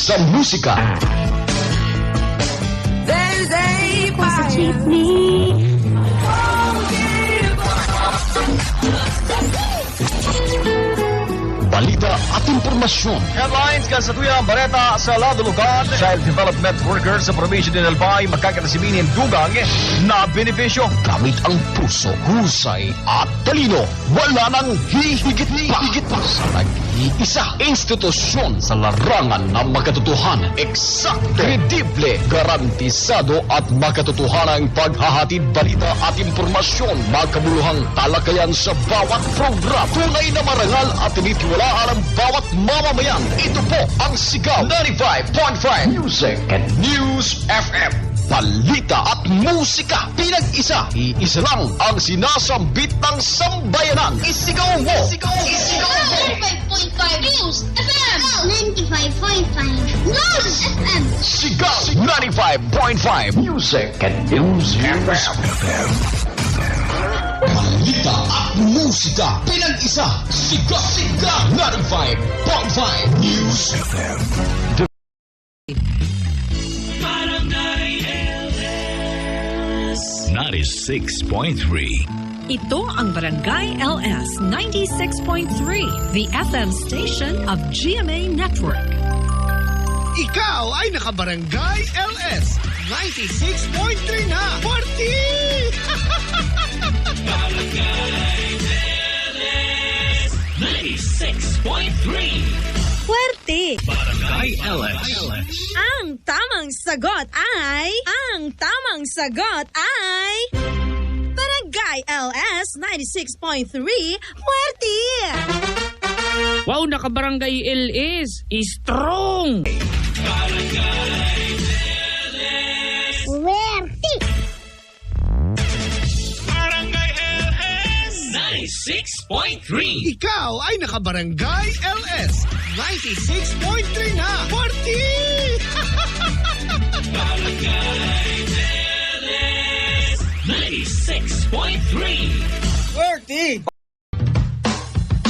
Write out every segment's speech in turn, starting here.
sa musika. There's a Balita at impormasyon. Headlines kasatuyan bareta sa ladulugan. Child development workers sa probinsya din Albay magkakasibinin dugang na benepisyo. Gamit ang puso, husay at talino. Wala nang hihigit pa sa nag-iisa. Institusyon sa larangan ng makatotohanan. Eksakto, kredible, garantisado at makatotohanang paghahatid balita at impormasyon. Magkabuluhang talakayan sa bawat program. Tunay na marangal at tinitiwalaan ang bawat mamamayan. Ito po ang Sigaw 95.5 Music and News FM. Balita at musika, pinag-isa. Iisa lang ang sinasambit ng sambayanan. Isigaw mo! Isigaw mo! 95.5 News FM! 95.5 News FM! Sigaw 95.5 Music and News FM. Balita at musika, pinag-isa. Sigaw 95.5 News FM. Barangay LS 96.3. Ito ang Barangay LS 96.3, the FM station of GMA Network. Ikaw ay nakabarangay LS 96.3 na. Party! Barangay LS 96.3. Fuerte! Barangay LS. Ang tamang sagot ay... Barangay LS 96.3, Fuerte! Wow, nakabarangay LS. Strong! Barangay LS. Fuerte! Barangay LS 96.3. Ikaw ay nakabarangay LS 96.3 na. Party! Barangay LS 96.3. Party!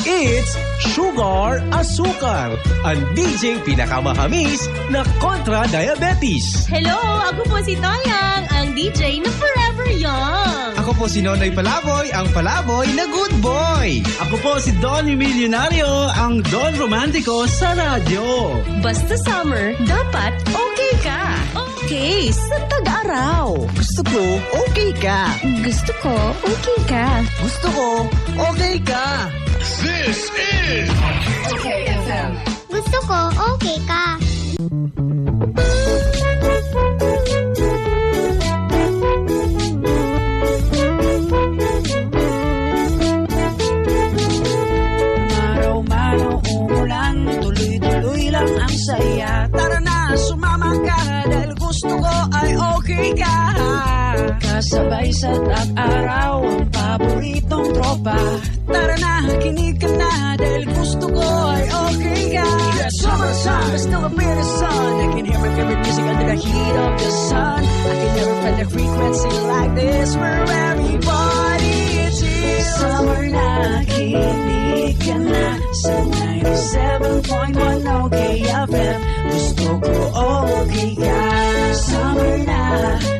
It's Sugar Asukar, ang DJ pinakamahamis na kontra diabetes. Hello! Ako po si Toyang, ang DJ na forever young. Ako po si Nonoy Palaboy, ang Palaboy na good boy. Ako po si Don Emilionario, ang Don Romantico sa radyo. Basta summer, dapat okay ka. Okay sa tag-araw. Gusto ko, okay ka. Gusto ko, okay ka. Gusto ko, okay ka. This is Okay FM. Gusto ko, okay ka. Maraw-maraw umulan, tuloy-tuloy lang ang saya. Tara na, sumama ka dahil gusto ko ay okay ka. Kasabay sa tag-araw ang paboritong tropa. Tara na, kinig ka na dahil gusto ko ay okay ka. It's summertime, but still a bit of sun. I can hear my favorite music under the heat of the sun. I can never find a frequency like this where everybody is here. Summer na, kinig ka na sa 97.1 OK FM. Gusto ko okay ka. Summer na,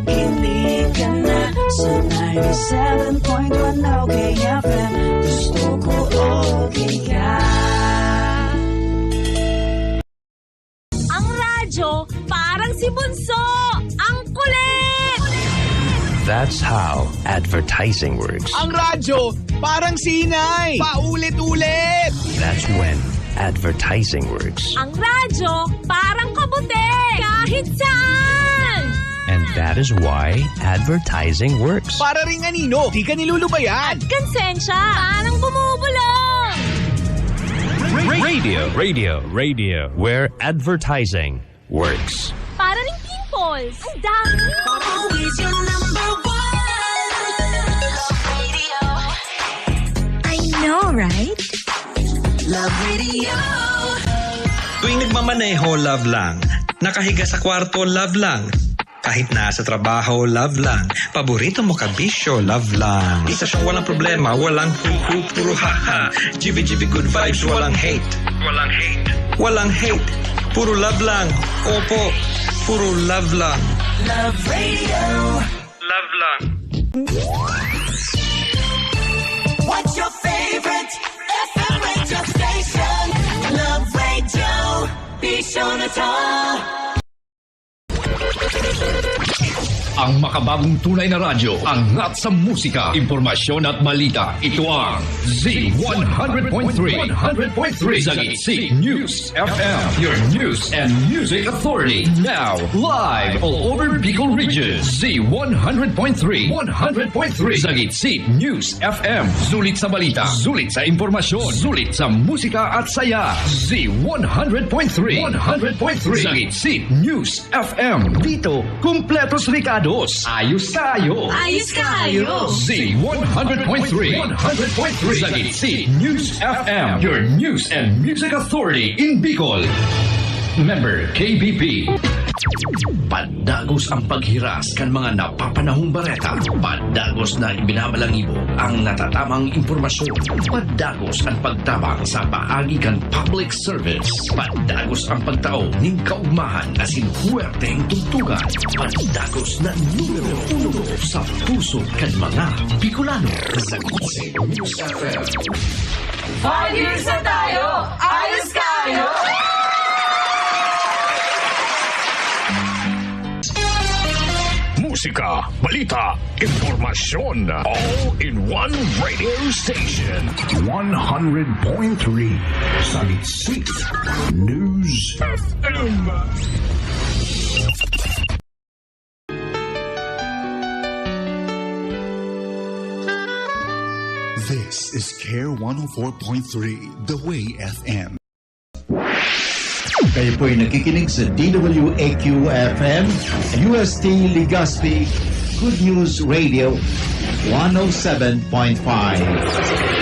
kinig ka na sa 97.1 OK FM. Gusto ko okay ka. Ang radyo, parang si Bunso. Ang kulit! That's how advertising works. Ang radyo, parang sinay. Paulit-ulit. That's when advertising works. Ang radyo, parang kabuti. Kahit saan! And that is why advertising works. Para ring anino, di ka nilulubayan. Konsensya, parang bumubulong. Radio. Where advertising works. Para ring pimples. Ang dami. Always your number one. Radio. I know, right? Love Radio. Tuwing nagmamaneho, love lang. Nakahiga sa kwarto, love lang. Kahit nasa trabaho, love lang. Paborito mo kabisyo, love lang. Isa siyang walang problema, walang hu-hu, puro ha-ha. Jibi-jibi good vibes, walang hate. Walang hate. Walang hate. Puro love lang. Opo, puro love lang. Love Radio. Love lang. What's your favorite FM radio station? Love Radio. Be sure to tell. Ang makabagong tunay na radyo, angat sa musika, impormasyon at balita. Ito ang Z100.3 Zagitsit News FM, your news and music authority. Now, live all over Bicol region. Z100.3 Zagitsit News FM. Sulit sa balita, sulit sa impormasyon, sulit sa musika at saya. Z100.3 Zagitsit News FM. Dito, kumpletos Ricardo. Ayos kayo! Ayos kayo! Z100.3 Zagitsit News FM, your news and music authority in Bicol. Member KBP. Padagos ang paghiras kan mga napapanahong bareta. Padagos na ibinabalangibo ang natatamang impormasyon. Padagos ang pagtabang sa paagi kan public service. Padagos ang pagtao ning kaugmahan asin huwerteng tugtugan. Padagos na numero 1 sa puso kan mga Bicolano. Zagitsit News FM. 5 years na tayo! Ayos kayo! Musika, balita, impormasyon, all in one radio station. 100.3 Zagitsit News FM. This is Care 104.3, The Way FM. Kayo po'y nakikinig sa DWAQ FM, UST Legazpi, Good News Radio, 107.5.